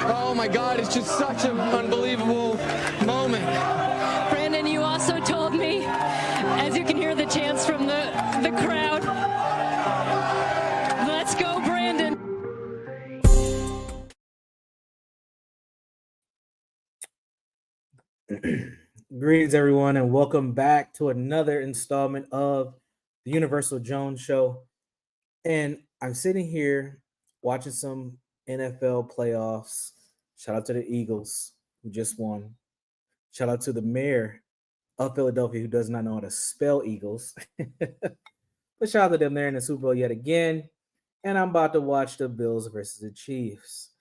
Oh my God, it's just such an unbelievable moment. Brandon, you also told me, as you can hear the chants from the crowd, let's go, Brandon. Greetings, everyone, and welcome back to another installment of the Universal Jones Show. And I'm sitting here watching some NFL playoffs. Shout out to the Eagles, who just won. Shout out to the mayor of Philadelphia, who does not know how to spell Eagles. But shout out to them there in the Super Bowl yet again. And I'm about to watch the Bills versus the Chiefs.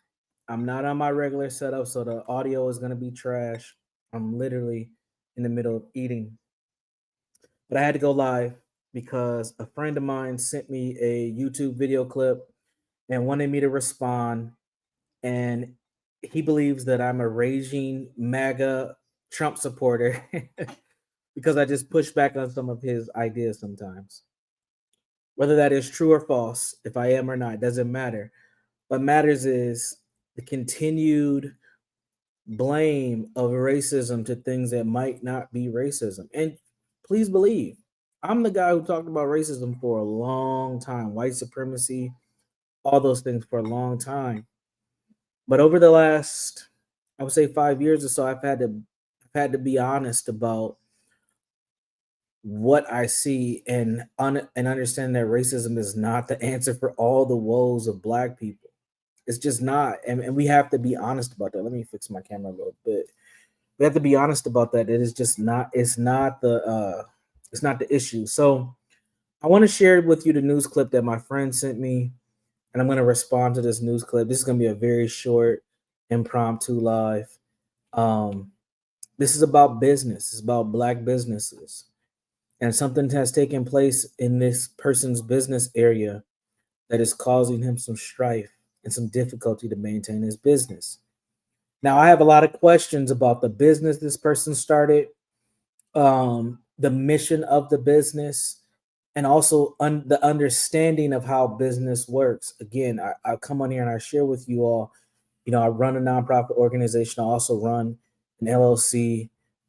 I'm not on my regular setup, so the audio is going to be trash. I'm literally in the middle of eating. But I had to go live because a friend of mine sent me a YouTube video clip and wanted me to respond. And he believes that I'm a raging MAGA Trump supporter because I just push back on some of his ideas sometimes. Whether that is true or false, if I am or not, doesn't matter. What matters is the continued blame of racism to things that might not be racism. And please believe, I'm the guy who talked about racism for a long time, white supremacy, all those things for a long time. But over the last, I would say 5 years or so, I've had to be honest about what I see and understand that racism is not the answer for all the woes of Black people. It's just not, and we have to be honest about that. Let me fix my camera a little bit. We have to be honest about that. It is just not. It's not the issue. So I want to share with you the news clip that my friend sent me, and I'm going to respond to this news clip. This is going to be a very short, impromptu live. This is about business. It's about Black businesses, and something has taken place in this person's business area that is causing him some strife and some difficulty to maintain his business. Now, I have a lot of questions about the business this person started, the mission of the business, and also the understanding of how business works. Again, I come on here and I share with you all, I run a nonprofit organization. I also run an LLC.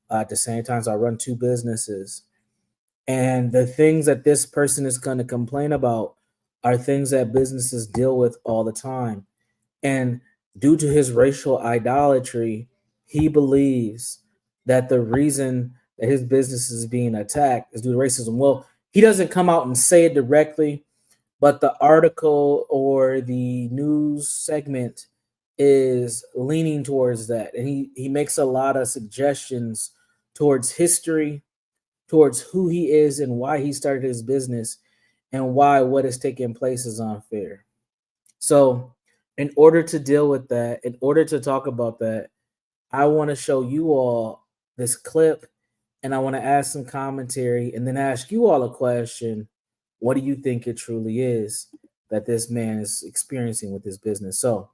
At the same time, so I run two businesses. And the things that this person is going to complain about are things that businesses deal with all the time. And due to his racial idolatry, he believes that the reason that his business is being attacked is due to racism. Well, he doesn't come out and say it directly, but the article or the news segment is leaning towards that. And he makes a lot of suggestions towards history, towards who he is and why he started his business, and why what is taking place is unfair. So in order to deal with that, in order to talk about that, I want to show you all this clip, and I want to ask some commentary and then ask you all a question. What do you think it truly is that this man is experiencing with his business? So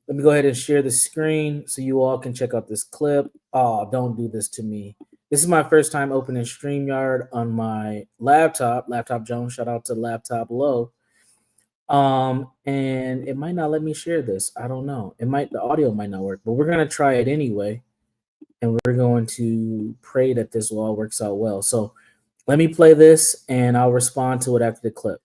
let me go ahead and share the screen so you all can check out this clip. Oh, don't do this to me. This is my first time opening StreamYard on my laptop Jones. Shout out to Laptop Low. And it might not let me share this. I don't know. The audio might not work, but we're going to try it anyway. And we're going to pray that this all works out well. So let me play this and I'll respond to it after the clip.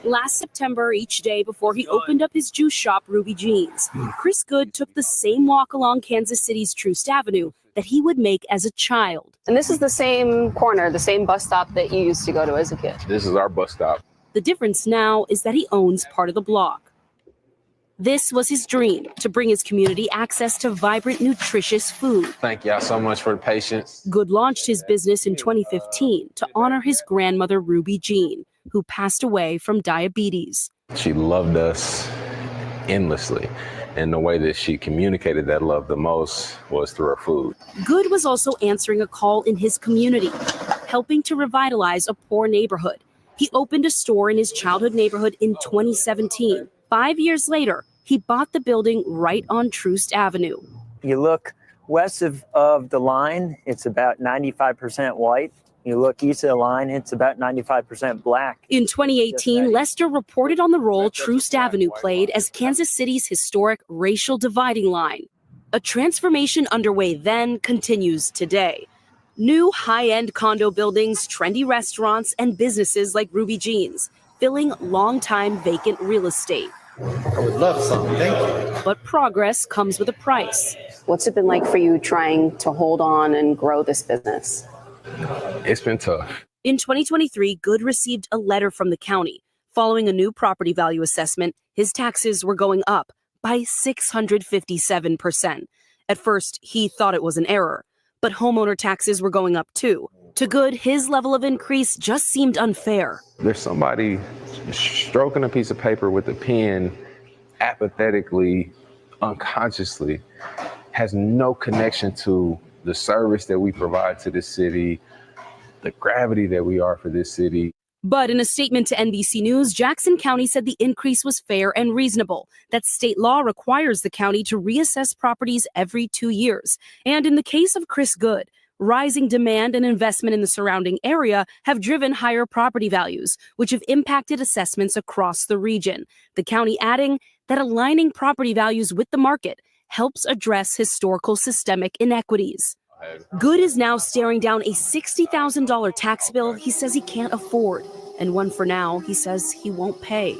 Last September, each day before he opened up his juice shop, Ruby Jeans, Chris Good took the same walk along Kansas City's Troost Avenue that he would make as a child. And this is the same corner, the same bus stop that you used to go to as a kid. This is our bus stop. The difference now is that he owns part of the block. This was his dream, to bring his community access to vibrant, nutritious food. Thank y'all so much for the patience. Good launched his business in 2015 to honor his grandmother, Ruby Jean, who passed away from diabetes. She loved us endlessly. And the way that she communicated that love the most was through her food. Good was also answering a call in his community, helping to revitalize a poor neighborhood. He opened a store in his childhood neighborhood in 2017. 5 years later, he bought the building right on Troost Avenue. You look west of the line, it's about 95% white. You look east of the line, it's about 95% black. In 2018, Lester reported on the role Troost Avenue played as Kansas City's historic racial dividing line. A transformation underway then continues today. New high-end condo buildings, trendy restaurants, and businesses like Ruby Jeans, filling long-time vacant real estate. I would love some, thank you. But progress comes with a price. What's it been like for you trying to hold on and grow this business? It's been tough. In 2023, Good received a letter from the county. Following a new property value assessment, his taxes were going up by 657%. At first, he thought it was an error, but homeowner taxes were going up too. To Good, his level of increase just seemed unfair. There's somebody stroking a piece of paper with a pen, apathetically, unconsciously, has no connection to the service that we provide to this city, the gravity that we are for this city. But in a statement to NBC News, Jackson County said the increase was fair and reasonable, that state law requires the county to reassess properties every 2 years. And in the case of Chris Good, rising demand and investment in the surrounding area have driven higher property values, which have impacted assessments across the region. The county adding that aligning property values with the market helps address historical systemic inequities. Good is now staring down a $60,000 tax bill he says he can't afford, and one for now he says he won't pay.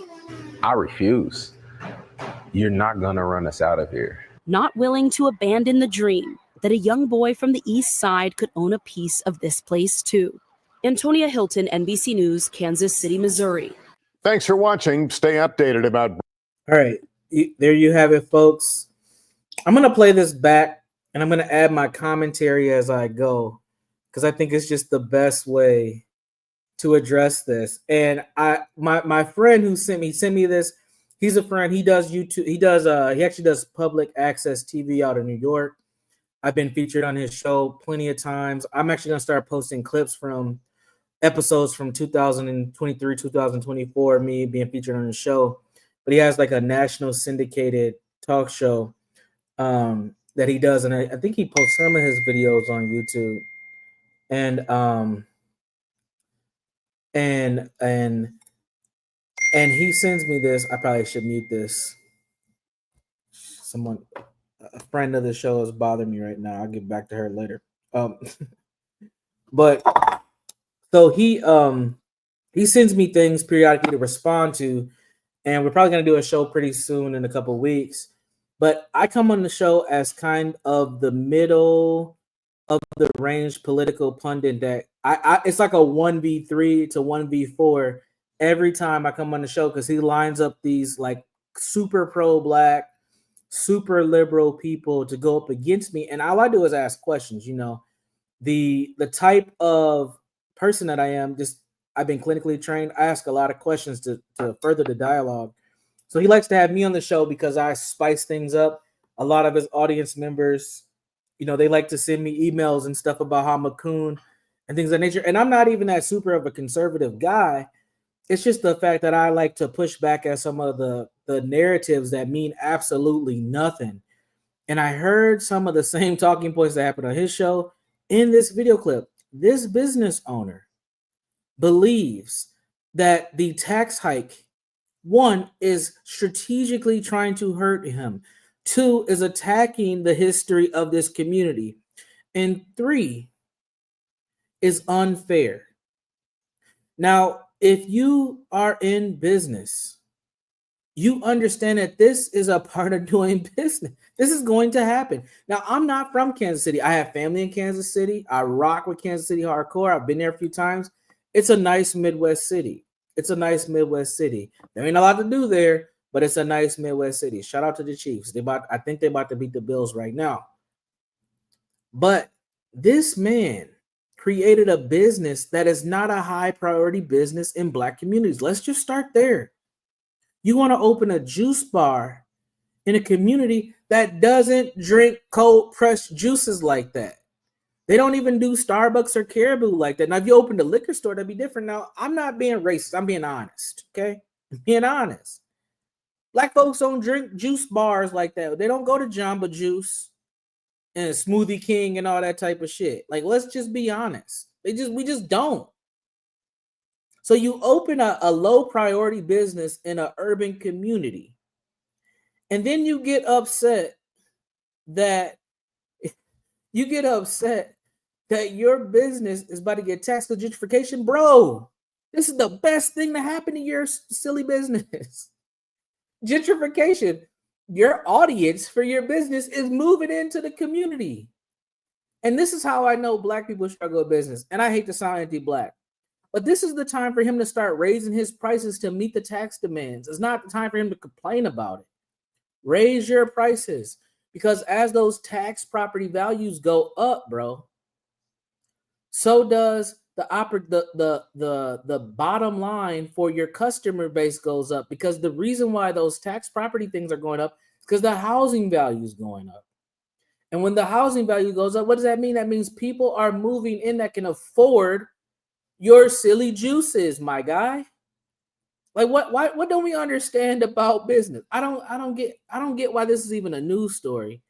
I refuse. You're not gonna run us out of here. Not willing to abandon the dream that a young boy from the East Side could own a piece of this place too. Antonia Hilton, NBC News, Kansas City, Missouri. Thanks for watching. Stay updated about. All right, there you have it, folks. I'm going to play this back, and I'm going to add my commentary as I go, because I think it's just the best way to address this. And my friend who sent me this, he's a friend. He does YouTube. He actually does public access TV out in New York. I've been featured on his show plenty of times. I'm actually going to start posting clips from episodes from 2023, 2024, me being featured on his show. But he has like a national syndicated talk show that he does, and I think he posts some of his videos on YouTube. And he sends me this. I probably should mute this. A friend of the show is bothering me right now. I'll get back to her later. But so he sends me things periodically to respond to, and we're probably going to do a show pretty soon in a couple of weeks. But I come on the show as kind of the middle of the range political pundit that it's like a 1v3 to 1v4 every time I come on the show, because he lines up these like super pro-black, super liberal people to go up against me. And all I do is ask questions. You know, the type of person that I am, I've been clinically trained. I ask a lot of questions to further the dialogue. So he likes to have me on the show because I spice things up. A lot of his audience members, you know, they like to send me emails and stuff about how I'm a coon and things of that nature. And I'm not even that super of a conservative guy. It's just the fact that I like to push back at some of the narratives that mean absolutely nothing. And I heard some of the same talking points that happened on his show in this video clip. This business owner believes that the tax hike, one, is strategically trying to hurt him. Two, is attacking the history of this community. And three, is unfair. Now, if you are in business, you understand that this is a part of doing business. This is going to happen. Now, I'm not from Kansas City. I have family in Kansas City. I rock with Kansas City hardcore. I've been there a few times. It's a nice Midwest city. There ain't a lot to do there, but it's a nice Midwest city. Shout out to the Chiefs. I think they're about to beat the Bills right now. But this man created a business that is not a high priority business in Black communities. Let's just start there. You want to open a juice bar in a community that doesn't drink cold pressed juices like that. They don't even do Starbucks or Caribou like that. Now, if you opened a liquor store, that'd be different. Now, I'm not being racist. I'm being honest, okay? I'm being honest. Black folks don't drink juice bars like that. They don't go to Jamba Juice and Smoothie King and all that type of shit. Like, let's just be honest. We just don't. So you open a low priority business in an urban community, and then you get upset that your business is about to get taxed with gentrification. Bro, this is the best thing to happen to your silly business. Gentrification. Your audience for your business is moving into the community. And this is how I know Black people struggle with business. And I hate to sound anti-Black, but this is the time for him to start raising his prices to meet the tax demands. It's not the time for him to complain about it. Raise your prices, because as those tax property values go up, bro, so does the bottom line for your customer base goes up, because the reason why those tax property things are going up is because the housing value is going up. And when the housing value goes up, what does that mean? That means people are moving in that can afford your silly juices, my guy. Like what don't we understand about business? I don't get why this is even a news story.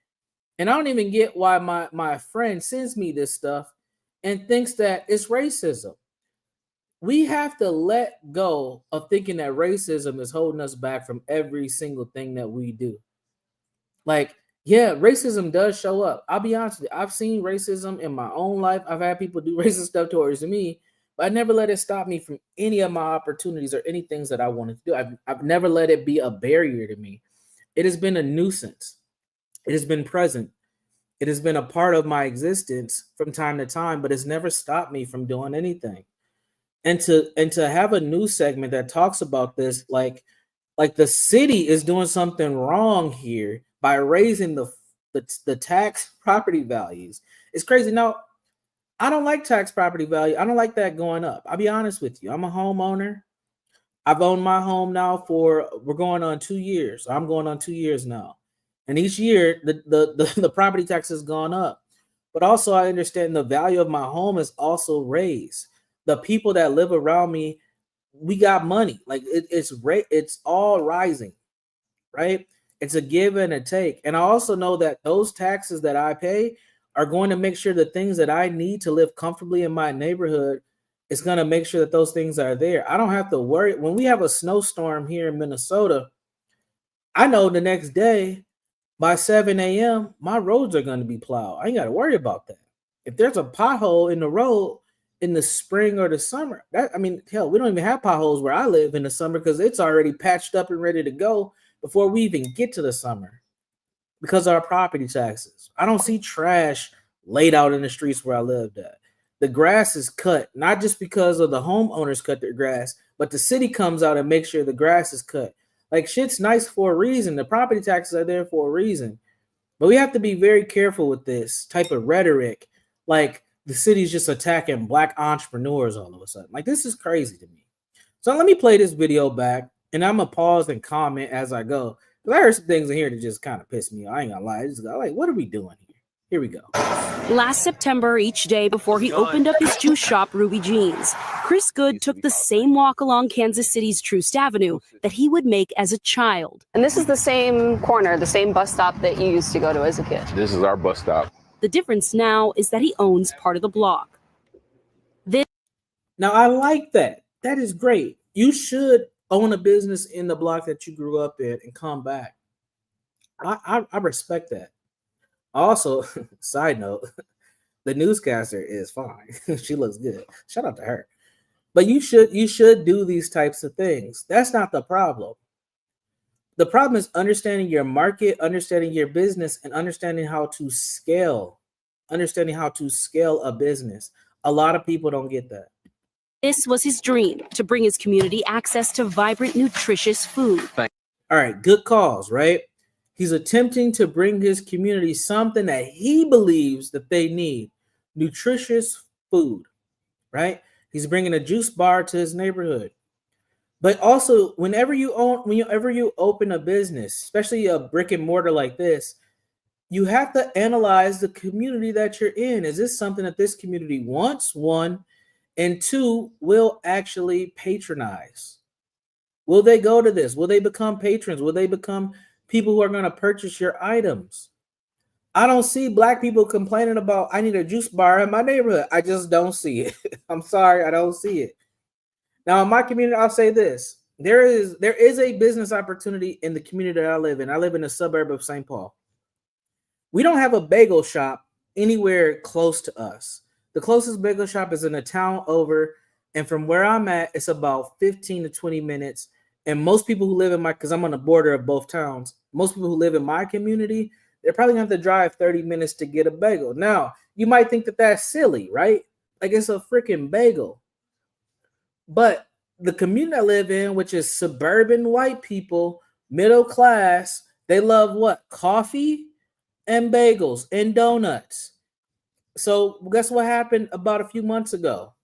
And I don't even get why my friend sends me this stuff and thinks that it's racism. We have to let go of thinking that racism is holding us back from every single thing that we do. Like, yeah, racism does show up. I'll be honest with you. I've seen racism in my own life. I've had people do racist stuff towards me, but I never let it stop me from any of my opportunities or any things that I wanted to do. I've never let it be a barrier to me. It has been a nuisance. It has been present. It has been a part of my existence from time to time, but it's never stopped me from doing anything. And to have a news segment that talks about this, like the city is doing something wrong here by raising the tax property values. It's crazy. Now, I don't like tax property value. I don't like that going up. I'll be honest with you. I'm a homeowner. I've owned my home now we're going on 2 years. I'm going on 2 years now. And each year the property tax has gone up. But also I understand the value of my home is also raised. The people that live around me, we got money. Like it's all rising, right? It's a give and a take. And I also know that those taxes that I pay are going to make sure the things that I need to live comfortably in my neighborhood is going to make sure that those things are there. I don't have to worry. When we have a snowstorm here in Minnesota, I know the next day by 7 a.m., my roads are going to be plowed. I ain't got to worry about that. If there's a pothole in the road in the spring or the summer, hell, we don't even have potholes where I live in the summer because it's already patched up and ready to go before we even get to the summer because of our property taxes. I don't see trash laid out in the streets where I lived at. The grass is cut, not just because of the homeowners cut their grass, but the city comes out and makes sure the grass is cut. Like, shit's nice for a reason. The property taxes are there for a reason. But we have to be very careful with this type of rhetoric. Like, the city's just attacking Black entrepreneurs all of a sudden. Like, this is crazy to me. So let me play this video back, and I'm going to pause and comment as I go. Because I heard some things in here that just kind of pissed me off. I ain't going to lie. I just go, like, what are we doing here? Here we go. Last September, each day before he opened up his juice shop, Ruby Jeans, Chris Good took the same walk along Kansas City's Troost Avenue that he would make as a child. And this is the same corner, the same bus stop that you used to go to as a kid. This is our bus stop. The difference now is that he owns part of the block. Now, I like that. That is great. You should own a business in the block that you grew up in and come back. I respect that. Also, side note, the newscaster is fine. She looks good. Shout out to her. But you should do these types of things. That's not the problem. The problem is understanding your market, understanding your business, and understanding how to scale. Understanding how to scale a business. A lot of people don't get that. This was his dream, to bring his community access to vibrant, nutritious food. All right, good calls, right? He's attempting to bring his community something that he believes that they need, nutritious food, right? He's bringing a juice bar to his neighborhood. But also, whenever you open a business, especially a brick and mortar like this, you have to analyze the community that you're in. Is this something that this community wants, one, and two, will actually patronize? Will they go to this? Will they become patrons? Will they become people who are going to purchase your items? I don't see black people complaining about I need a juice bar in my neighborhood. I just don't see it. I'm sorry, I don't see it. Now in my community, I'll say this. There is a business opportunity in the community that I live in. I live in a suburb of St. Paul. We don't have a bagel shop anywhere close to us. The closest bagel shop is in a town over, and from where I'm at, it's about 15 to 20 minutes. And most people who live in because I'm on the border of both towns, most people who live in my community, they're probably going to have to drive 30 minutes to get a bagel. Now, you might think that that's silly, right? Like it's a freaking bagel. But the community I live in, which is suburban white people, middle class, they love what? Coffee and bagels and donuts. So guess what happened about a few months ago?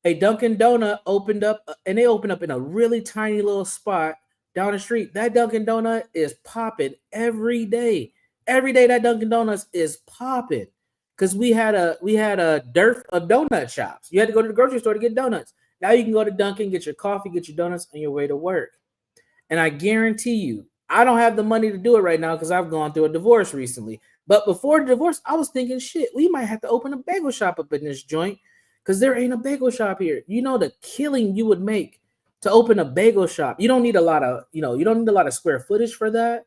A Dunkin' Donut opened up, and they opened up in a really tiny little spot down the street. That Dunkin' Donut is popping every day. Every day that Dunkin' Donuts is popping because we had a dearth of donut shops. You had to go to the grocery store to get donuts. Now you can go to Dunkin', get your coffee, get your donuts on your way to work. And I guarantee you, I don't have the money to do it right now because I've gone through a divorce recently. But before the divorce, I was thinking, shit, we might have to open a bagel shop up in this joint because there ain't a bagel shop here. You know the killing you would make to open a bagel shop. You don't need a lot of square footage for that.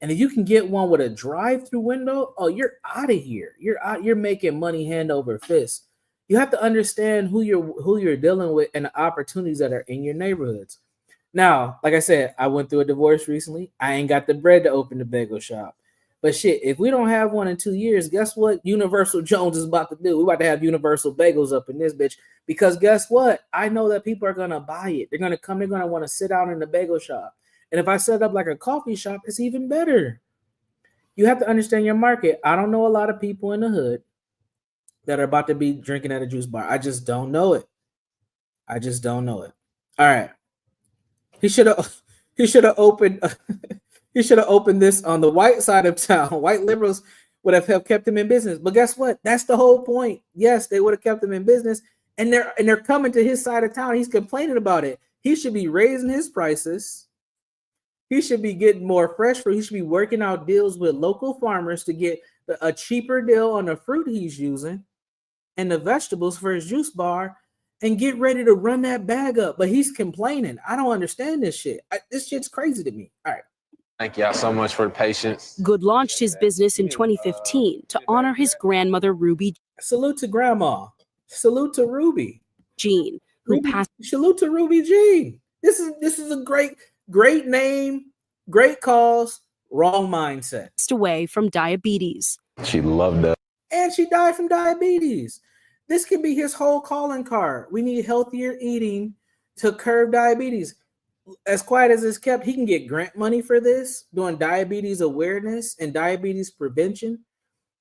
And if you can get one with a drive-through window, oh, you're out of here. You're making money hand over fist. You have to understand who you're dealing with and the opportunities that are in your neighborhoods. Now, like I said, I went through a divorce recently. I ain't got the bread to open the bagel shop. But shit, if we don't have one in 2 years, guess what Universal Jones is about to do? We're about to have Universal Bagels up in this bitch. Because guess what? I know that people are going to buy it. They're going to come. They're going to want to sit down in the bagel shop. And if I set up like a coffee shop, it's even better. You have to understand your market. I don't know a lot of people in the hood that are about to be drinking at a juice bar. I just don't know it. All right. He should have opened this on the white side of town. White liberals would have kept him in business. But guess what? That's the whole point. Yes, they would have kept him in business. And they're coming to his side of town. He's complaining about it. He should be raising his prices. He should be getting more fresh fruit. He should be working out deals with local farmers to get a cheaper deal on the fruit he's using and the vegetables for his juice bar and get ready to run that bag up. But he's complaining. I don't understand this shit. This shit's crazy to me. All right. Thank y'all so much for the patience. Good launched his business in 2015 to honor his grandmother, Ruby Salute to Grandma. Salute to Ruby Jean, who passed. Salute to Ruby Jean. This is a great name, great cause, wrong mindset. Away from diabetes. She loved us. And she died from diabetes. This can be his whole calling card. We need healthier eating to curb diabetes. As quiet as it's kept, he can get grant money for this, doing diabetes awareness and diabetes prevention.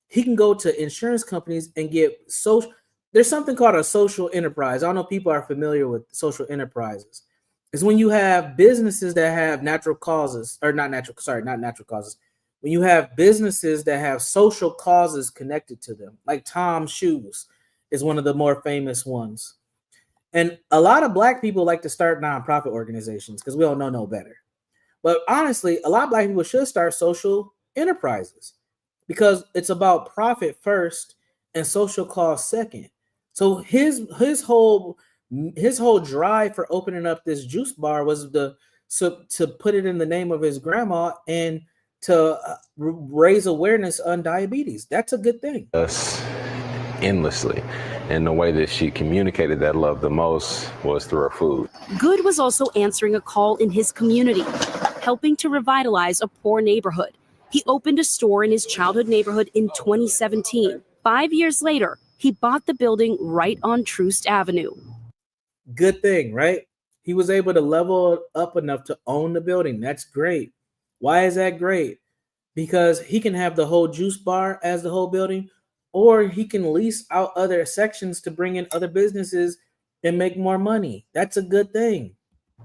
He can go to insurance companies and get social. There's something called a social enterprise. I don't know if people are familiar with social enterprises. It's when you have businesses that have natural causes, or not natural causes. When you have businesses that have social causes connected to them, like Tom's Shoes is one of the more famous ones. And a lot of Black people like to start nonprofit organizations because we all know no better. But honestly, a lot of Black people should start social enterprises because it's about profit first and social cause second. So his whole drive for opening up this juice bar was to put it in the name of his grandma and to raise awareness on diabetes. That's a good thing. Us endlessly. And the way that she communicated that love the most was through her food. Good was also answering a call in his community, helping to revitalize a poor neighborhood. He opened a store in his childhood neighborhood in 2017. 5 years later, he bought the building right on Troost Avenue. Good thing, right? He was able to level up enough to own the building. That's great. Why is that great? Because he can have the whole juice bar as the whole building, or he can lease out other sections to bring in other businesses and make more money. That's a good thing.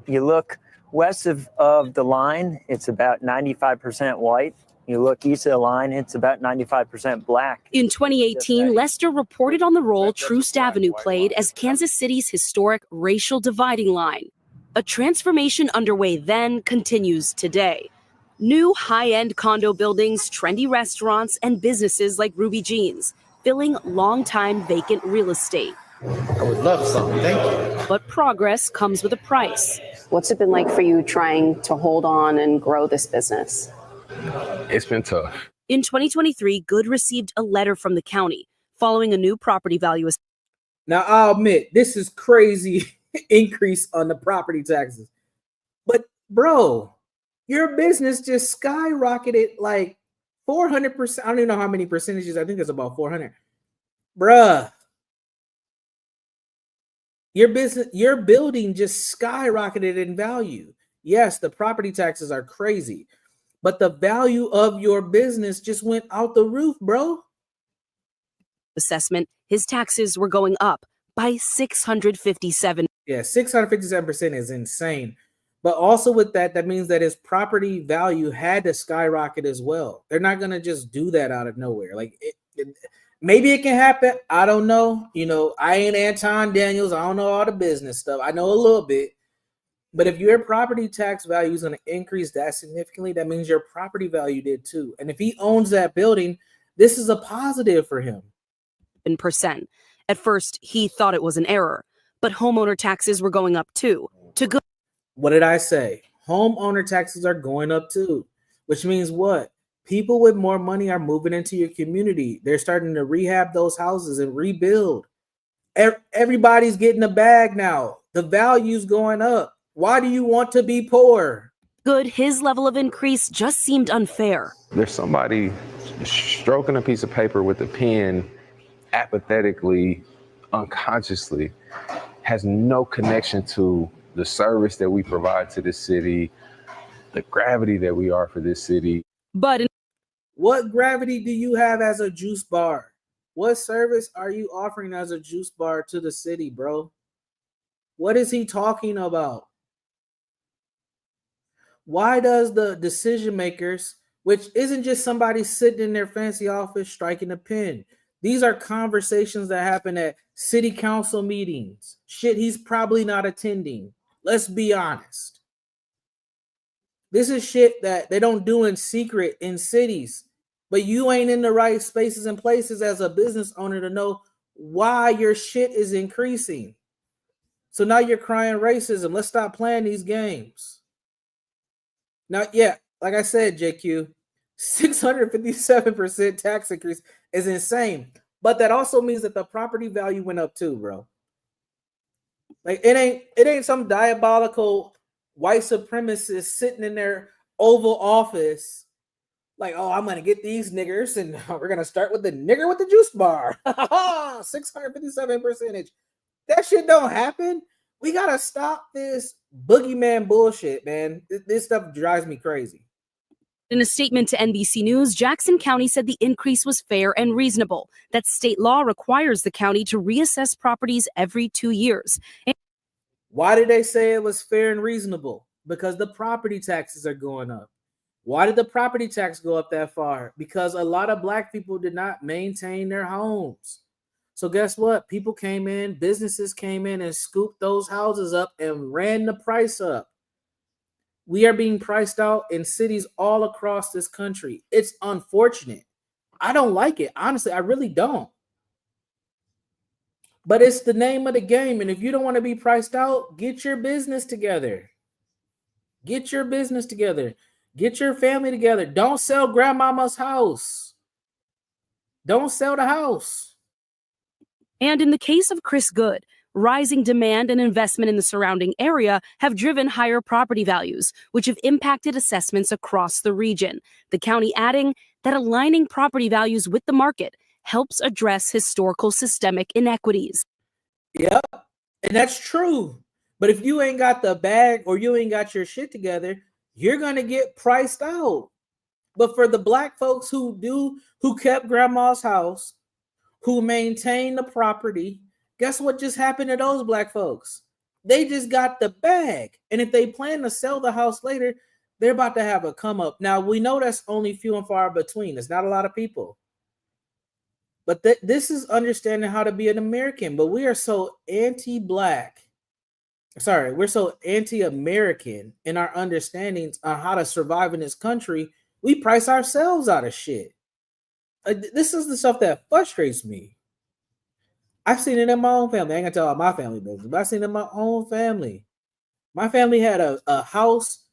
You look west of the line, it's about 95% white. You look east of the line, it's about 95% black. In 2018, Lester reported on the role Troost Avenue played as Kansas City's historic racial dividing line. A transformation underway then continues today. New high-end condo buildings, trendy restaurants, and businesses like Ruby Jeans, filling long-time vacant real estate. I would love some. Thank you. But progress comes with a price. What's it been like for you trying to hold on and grow this business? It's been tough. In 2023, Good received a letter from the county following a new property value. Now, I'll admit, this is crazy increase on the property taxes. But, bro, your business just skyrocketed like 400%. I don't even know how many percentages. I think it's about 400. Bruh. Your building just skyrocketed in value. Yes, the property taxes are crazy, but the value of your business just went out the roof, bro. Assessment, his taxes were going up by 657. Yeah, 657% is insane. But also with that, that means that his property value had to skyrocket as well. They're not going to just do that out of nowhere. Like maybe it can happen. I don't know. You know, I ain't Anton Daniels. I don't know all the business stuff. I know a little bit. But if your property tax value is going to increase that significantly, that means your property value did too. And if he owns that building, this is a positive for him. Percent. At first, he thought it was an error, but homeowner taxes were going up too. What did I say? Homeowner taxes are going up too, which means what? People with more money are moving into your community. They're starting to rehab those houses and rebuild. Everybody's getting a bag now. The value's going up. Why do you want to be poor? Good, his level of increase just seemed unfair. There's somebody stroking a piece of paper with a pen apathetically, unconsciously, has no connection to the service that we provide to this city, the gravity that we are for this city. But what gravity do you have as a juice bar? What service are you offering as a juice bar to the city, bro? What is he talking about? Why does the decision makers, which isn't just somebody sitting in their fancy office striking a pen, these are conversations that happen at city council meetings. Shit, he's probably not attending. Let's be honest. This is shit that they don't do in secret in cities, but you ain't in the right spaces and places as a business owner to know why your shit is increasing. So now you're crying racism. Let's stop playing these games. Now, yeah, like I said, JQ, 657% tax increase is insane. But that also means that the property value went up too, bro. Like it ain't some diabolical white supremacist sitting in their Oval Office like, oh, I'm gonna get these niggers and we're gonna start with the nigger with the juice bar. 657%. That shit don't happen. We gotta stop this boogeyman bullshit, man. This stuff drives me crazy. In a statement to NBC News, Jackson County said the increase was fair and reasonable, that state law requires the county to reassess properties every 2 years. Why did they say it was fair and reasonable? Because the property taxes are going up. Why did the property tax go up that far? Because a lot of Black people did not maintain their homes. So guess what? People came in, businesses came in and scooped those houses up and ran the price up. We are being priced out in cities all across this country. It's unfortunate. I don't like it. Honestly, I really don't. But it's the name of the game. And if you don't want to be priced out, get your business together. Get your business together. Get your family together. Don't sell grandmama's house. Don't sell the house. And in the case of Chris Good, rising demand and investment in the surrounding area have driven higher property values, which have impacted assessments across the region. The county adding that aligning property values with the market helps address historical systemic inequities. Yep, and that's true. But if you ain't got the bag or you ain't got your shit together, you're going to get priced out. But for the Black folks who kept grandma's house, who maintain the property, guess what just happened to those Black folks? They just got the bag. And if they plan to sell the house later, they're about to have a come up. Now, we know that's only few and far between. It's not a lot of people. But this is understanding how to be an American. But we are so anti-Black we're so anti-American in our understandings on how to survive in this country. We price ourselves out of shit. This is the stuff that frustrates me. I've seen it in my own family. I ain't gonna tell all my family business, but I've seen it in my own family. My family had a house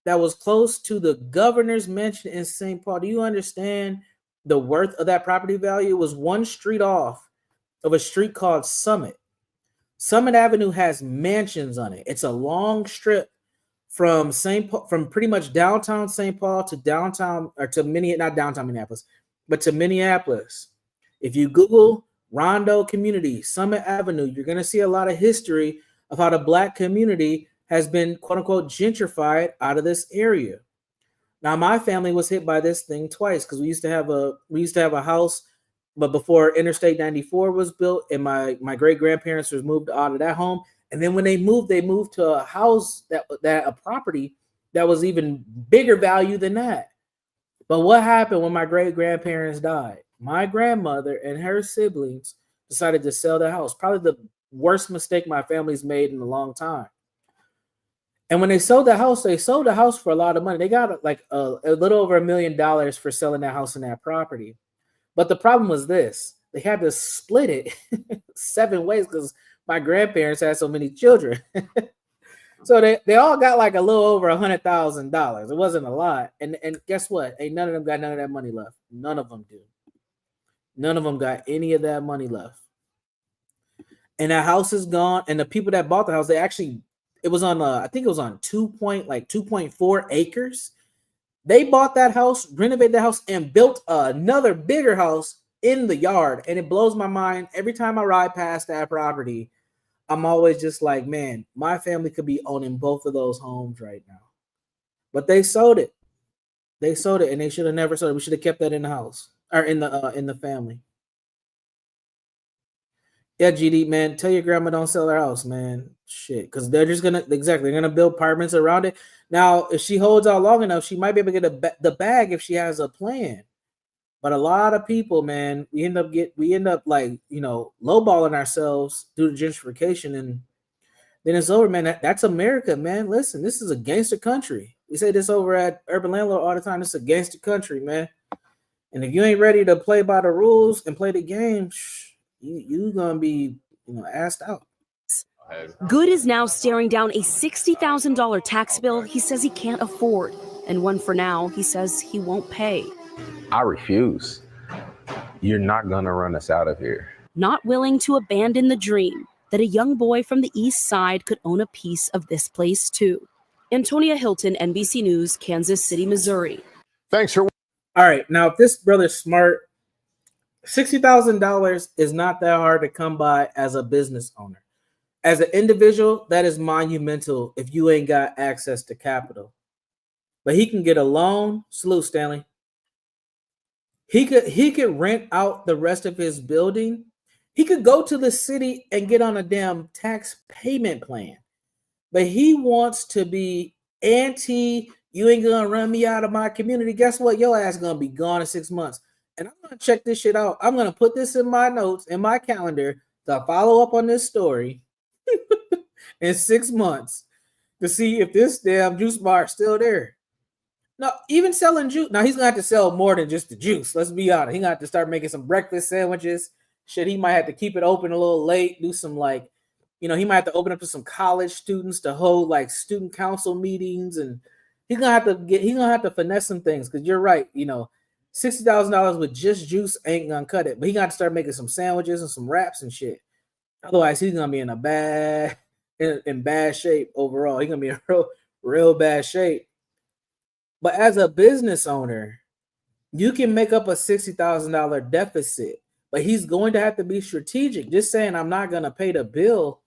that was close to the governor's mansion in St. Paul. Do you understand the worth of that property value? It was one street off of a street called Summit. Summit Avenue has mansions on it. It's a long strip from from pretty much downtown St. Paul to downtown, or to not downtown Minneapolis, but to Minneapolis. If you Google Rondo community, Summit Avenue, you're going to see a lot of history of how the Black community has been, quote unquote, gentrified out of this area. Now, my family was hit by this thing twice because we used to have a house, but before Interstate 94 was built, and my great grandparents was moved out of that home, and then when they moved to a house that a property that was even bigger value than that. But what happened when my great grandparents died? My grandmother and her siblings decided to sell the house. Probably the worst mistake my family's made in a long time. And when they sold the house for a lot of money. They got like a little over $1 million for selling that house and that property. But the problem was this: they had to split it 7 ways because my grandparents had so many children. So they all got like a little over $100,000. It wasn't a lot. And guess what? Ain't none of them got none of that money left. None of them do. None of them got any of that money left. And that house is gone. And the people that bought the house, it was on I think it was on 2.4 acres. They bought that house, renovated the house, and built another bigger house in the yard. And it blows my mind every time I ride past that property. I'm always just like, man, my family could be owning both of those homes right now. But they sold it. They sold it, and they should have never sold it. We should have kept that in the house or in the family. Yeah, GD, man, tell your grandma don't sell her house, man. Shit, because they're gonna build apartments around it. Now, if she holds out long enough, she might be able to get the bag if she has a plan. But a lot of people, man, we end up like, lowballing ourselves due to gentrification, and then it's over, man. That's America, man. Listen, this is a gangster country. We say this over at Urban Landlord all the time. It's a gangster country, man. And if you ain't ready to play by the rules and play the game, you gonna be, asked out. Good is now staring down a $60,000 tax bill he says he can't afford, and one for now he says he won't pay. I refuse. You're not gonna run us out of here. Not willing to abandon the dream that a young boy from the East Side could own a piece of this place too. Antonia Hilton, NBC News, Kansas City, Missouri. Thanks for. All right, now if this brother's smart, $60,000 is not that hard to come by as a business owner. As an individual, that is monumental if you ain't got access to capital. But he can get a loan. Salute, Stanley. He could rent out the rest of his building. He could go to the city and get on a damn tax payment plan. But he wants to be anti, you ain't gonna run me out of my community. Guess what? Your ass gonna be gone in 6 months. And I'm gonna check this shit out. I'm gonna put this in my notes, in my calendar, to follow up on this story in 6 months to see if this damn juice bar is still there. No, even selling juice. Now he's gonna have to sell more than just the juice. Let's be honest. He's gonna have to start making some breakfast sandwiches. Shit, he might have to keep it open a little late, do some he might have to open up to some college students to hold like student council meetings, and he's gonna have to finesse some things, because you're right, $60,000 with just juice ain't gonna cut it. But he got to start making some sandwiches and some wraps and shit. Otherwise, he's gonna be in bad shape overall. He's gonna be in real bad shape. But as a business owner, you can make up a $60,000 deficit, but he's going to have to be strategic. Just saying, I'm not gonna pay the bill,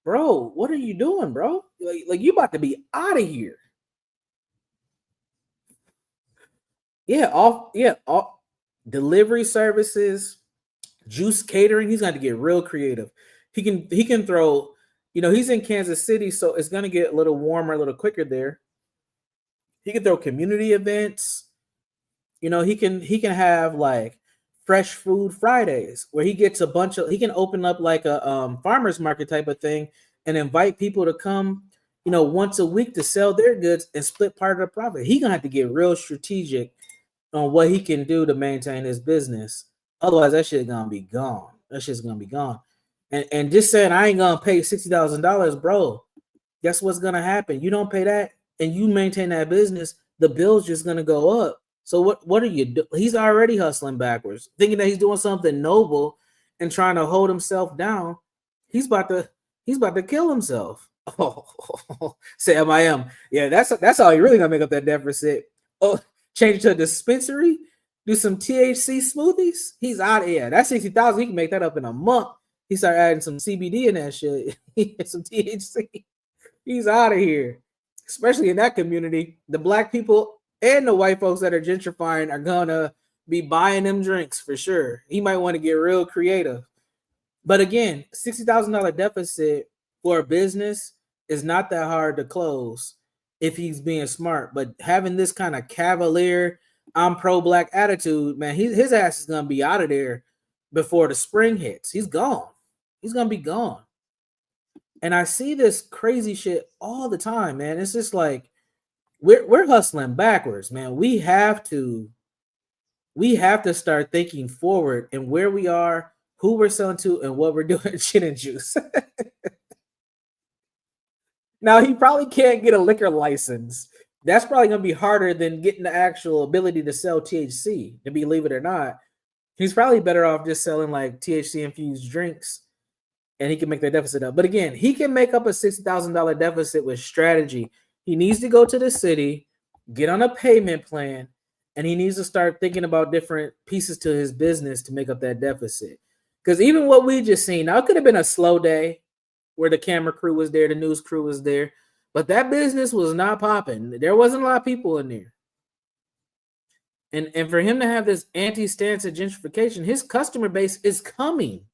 bro. What are you doing, bro? Like you about to be out of here. All delivery services, juice catering. He's going to get real creative. He can throw, he's in Kansas City, so it's going to get a little warmer, a little quicker there. He can throw community events. He can have like fresh food Fridays where he gets he can open up like a farmer's market type of thing and invite people to come, once a week to sell their goods and split part of the profit. He gonna have to get real strategic on what he can do to maintain his business. Otherwise, that shit gonna be gone. That shit's gonna be gone. And just saying I ain't gonna pay $60,000, bro. Guess what's gonna happen? You don't pay that and you maintain that business, the bill's just gonna go up. So what are you doing? He's already hustling backwards, thinking that he's doing something noble and trying to hold himself down. He's about to kill himself. Oh, say MIM. Yeah, that's how he really gonna make up that deficit. Oh, change it to a dispensary, do some THC smoothies. He's out of here. That's 60,000. He can make that up in a month. He start adding some CBD in that shit. Some THC. He's out of here. Especially in that community, the black people and the white folks that are gentrifying are gonna be buying them drinks for sure. He might want to get real creative. But again, $60,000 deficit for a business is not that hard to close if he's being smart. But having this kind of cavalier, I'm pro-black attitude, man, his ass is gonna be out of there before the spring hits. He's gone. He's gonna be gone. And I see this crazy shit all the time, man. It's just like we're hustling backwards, man. We have to start thinking forward and where we are, who we're selling to, and what we're doing. Gin and juice. Now he probably can't get a liquor license. That's probably gonna be harder than getting the actual ability to sell THC. To believe it or not, he's probably better off just selling like THC infused drinks. And he can make that deficit up. But again, he can make up a $60,000 deficit with strategy. He needs to go to the city, get on a payment plan, and he needs to start thinking about different pieces to his business to make up that deficit. Because even what we just seen, now it could have been a slow day where the camera crew was there, the news crew was there, but that business was not popping. There wasn't a lot of people in there. And for him to have this anti-stance at gentrification, his customer base is coming.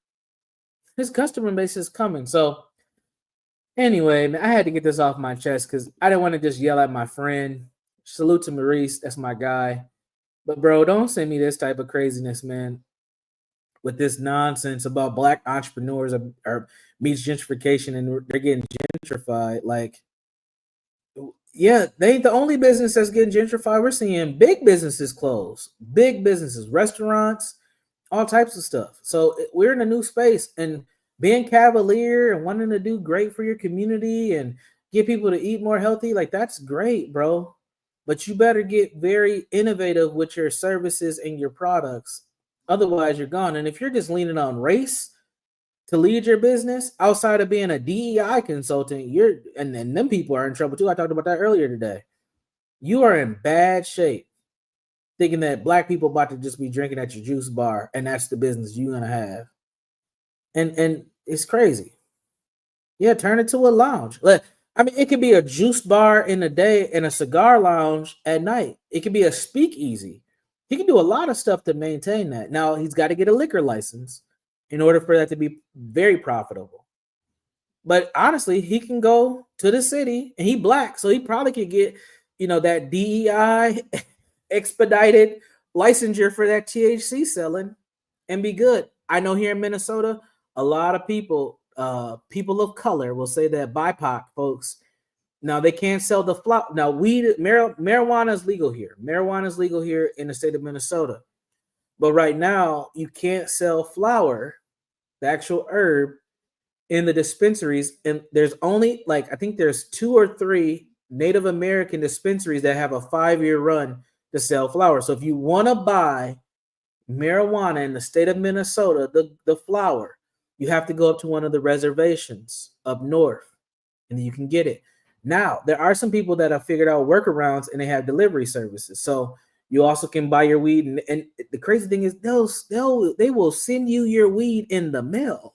His customer base is coming. So anyway, man, I had to get this off my chest because I didn't want to just yell at my friend. Salute to Maurice. That's my guy. But bro, don't send me this type of craziness, man, with this nonsense about black entrepreneurs or meets gentrification and they're getting gentrified. Like, yeah, they ain't the only business that's getting gentrified. We're seeing big businesses close. Big businesses, restaurants, all types of stuff. So we're in a new space, and being cavalier and wanting to do great for your community and get people to eat more healthy, like that's great, bro. But you better get very innovative with your services and your products. Otherwise, you're gone. And if you're just leaning on race to lead your business outside of being a DEI consultant, and then them people are in trouble too. I talked about that earlier today. You are in bad shape. Thinking that black people about to just be drinking at your juice bar and that's the business you're gonna have. And it's crazy. Yeah, turn it to a lounge. I mean, it could be a juice bar in the day and a cigar lounge at night. It could be a speakeasy. He can do a lot of stuff to maintain that. Now he's got to get a liquor license in order for that to be very profitable. But honestly, he can go to the city and he black, so he probably could get, that DEI expedited licensure for that THC selling and be good. I know here in Minnesota, a lot of people of color will say that BIPOC folks, now they can't sell the flower. Now marijuana is legal here. Marijuana is legal here in the state of Minnesota. But right now you can't sell flower, the actual herb, in the dispensaries. And there's only I think there's 2 or 3 Native American dispensaries that have a 5-year run to sell flower. So if you want to buy marijuana in the state of Minnesota, the flower, you have to go up to one of the reservations up north and you can get it. Now, there are some people that have figured out workarounds and they have delivery services. So you also can buy your weed. And the crazy thing is they will send you your weed in the mail.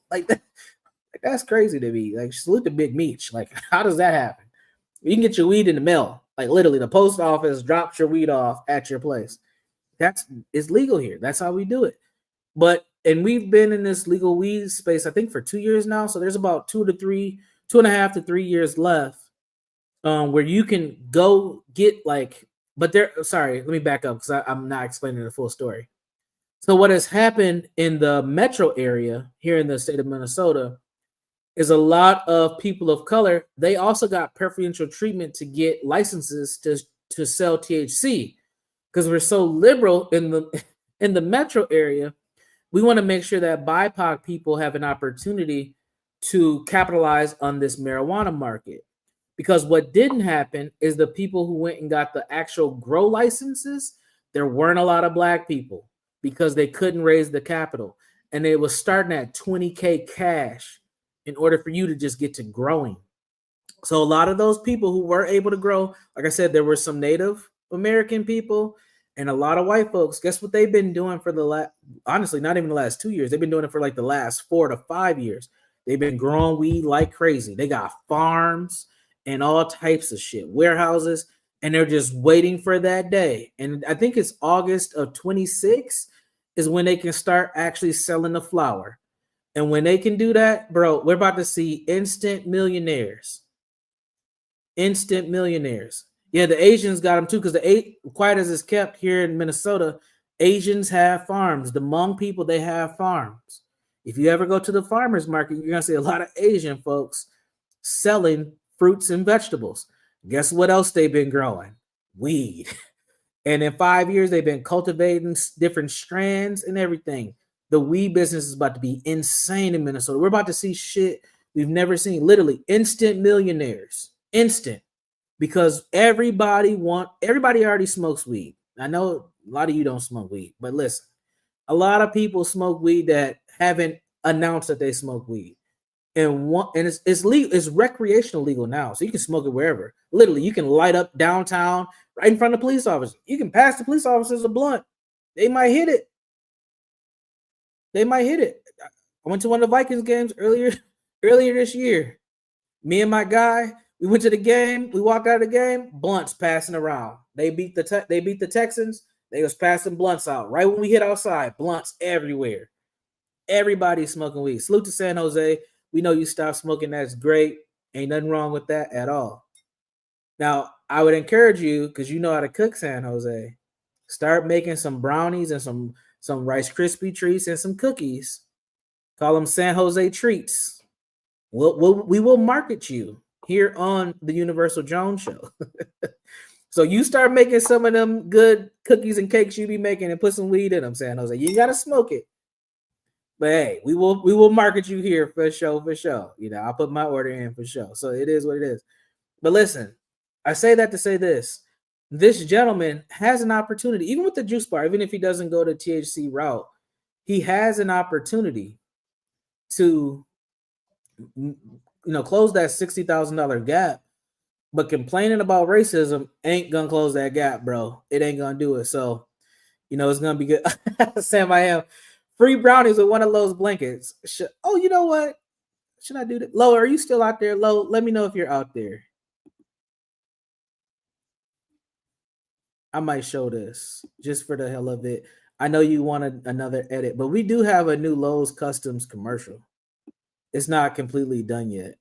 That's crazy to me. Salute to Big Meech. How does that happen? You can get your weed in the mail. Literally, the post office drops your weed off at your place. It's legal here. That's how we do it. And we've been in this legal weed space, I think, for 2 years now. So there's about 2.5 to 3 years left, where you can go get sorry, let me back up because I'm not explaining the full story. So what has happened in the metro area here in the state of Minnesota is a lot of people of color, they also got preferential treatment to get licenses to sell THC. Because we're so liberal in the metro area, we want to make sure that BIPOC people have an opportunity to capitalize on this marijuana market. Because what didn't happen is the people who went and got the actual grow licenses, there weren't a lot of black people because they couldn't raise the capital. And it was starting at 20K cash in order for you to just get to growing. So a lot of those people who were able to grow, like I said, there were some Native American people and a lot of white folks. Guess what they've been doing for the last, honestly, not even the last 2 years. They've been doing it for like the last 4 to 5 years. They've been growing weed like crazy. They got farms and all types of shit, warehouses, and they're just waiting for that day. And I think it's August of 26 is when they can start actually selling the flower. And when they can do that, bro, we're about to see instant millionaires. Instant millionaires. Yeah, the Asians got them too, because quiet as it's kept here in Minnesota, Asians have farms. The Hmong people, they have farms. If you ever go to the farmers market, you're gonna see a lot of Asian folks selling fruits and vegetables. Guess what else they've been growing? Weed. And in 5 years, they've been cultivating different strands and everything. The weed business is about to be insane in Minnesota. We're about to see shit we've never seen. Literally instant millionaires. Instant. Because everybody already smokes weed. I know a lot of you don't smoke weed, but listen, a lot of people smoke weed that haven't announced that they smoke weed. And it's legal, it's recreational legal now. So you can smoke it wherever. Literally, you can light up downtown right in front of police officers. You can pass the police officers a blunt. They might hit it. I went to one of the Vikings games earlier this year. Me and my guy, we went to the game. We walked out of the game. Blunts passing around. They beat the Texans. They was passing blunts out right when we hit outside. Blunts everywhere. Everybody's smoking weed. Salute to San Jose. We know you stopped smoking. That's great. Ain't nothing wrong with that at all. Now, I would encourage you, because you know how to cook, San Jose, start making some brownies and some Rice Krispie treats and some cookies. Call them San Jose treats. We will market you here on the Universal Jones Show. So you start making some of them good cookies and cakes you be making and put some weed in them, San Jose. You got to smoke it. But hey, we will market you here for sure. You know, I'll put my order in for sure. So it is what it is. But listen, I say that to say this. This gentleman has an opportunity, even with the juice bar, even if he doesn't go the THC route, he has an opportunity to, close that $60,000 gap. But complaining about racism ain't gonna close that gap, bro. It ain't gonna do it. So, it's gonna be good. Sam, I am. Free brownies with one of Lowe's blankets. Oh, you know what? Should I do that? Lo, are you still out there? Lo, let me know if you're out there. I might show this just for the hell of it. I know you wanted another edit, but we do have a new Lowe's Customs commercial. It's not completely done yet.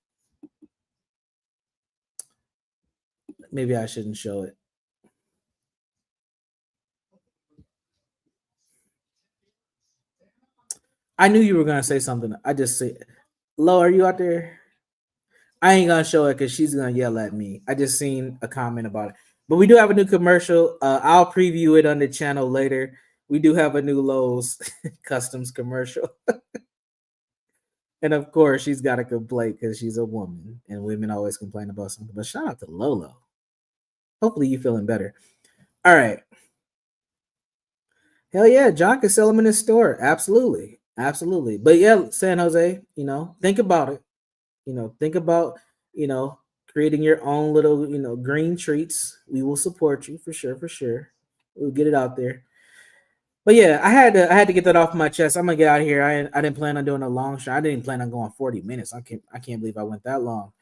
Maybe I shouldn't show it. I knew you were going to say something. I just say, Lo, are you out there? I ain't going to show it because she's going to yell at me. I just seen a comment about it. But we do have a new commercial. I'll preview it on the channel later. We do have a new Lowe's Customs commercial. And of course, she's got to complain because she's a woman. And women always complain about something. But shout out to Lolo. Hopefully you're feeling better. All right. Hell yeah, John can sell them in his store. Absolutely. Absolutely. But yeah, San Jose, think about it. Think about, creating your own little, green treats. We will support you for sure. For sure. We'll get it out there. But yeah, I had to get that off my chest. I'm gonna get out of here. I didn't plan on doing a long show. I didn't plan on going 40 minutes. I can't believe I went that long.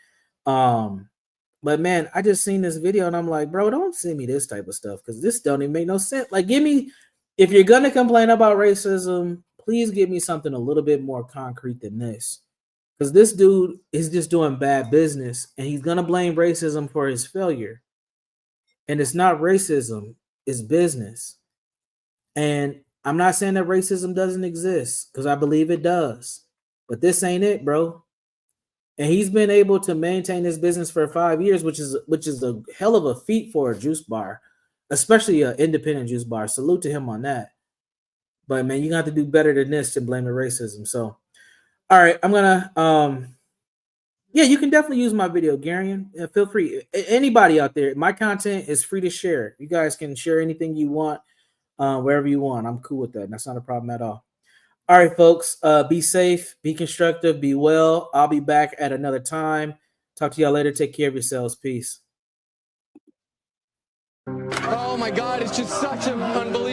But man, I just seen this video and I'm like, bro, don't send me this type of stuff because this don't even make no sense. Like, if you're gonna complain about racism, please give me something a little bit more concrete than this. Because this dude is just doing bad business and he's gonna blame racism for his failure. And it's not racism, it's business. And I'm not saying that racism doesn't exist because I believe it does. But this ain't it, bro. And he's been able to maintain his business for 5 years, which is a hell of a feat for a juice bar, especially an independent juice bar. Salute to him on that. But man, you got to do better than this to blame the racism. So, all right, I'm gonna yeah, you can definitely use my video, Garion. Feel free. Anybody out there, my content is free to share. You guys can share anything you want, wherever you want. I'm cool with that. That's not a problem at all. All right, folks, be safe, be constructive, be well. I'll be back at another time. Talk to y'all later. Take care of yourselves. Peace. Oh my God, it's just such an unbelievable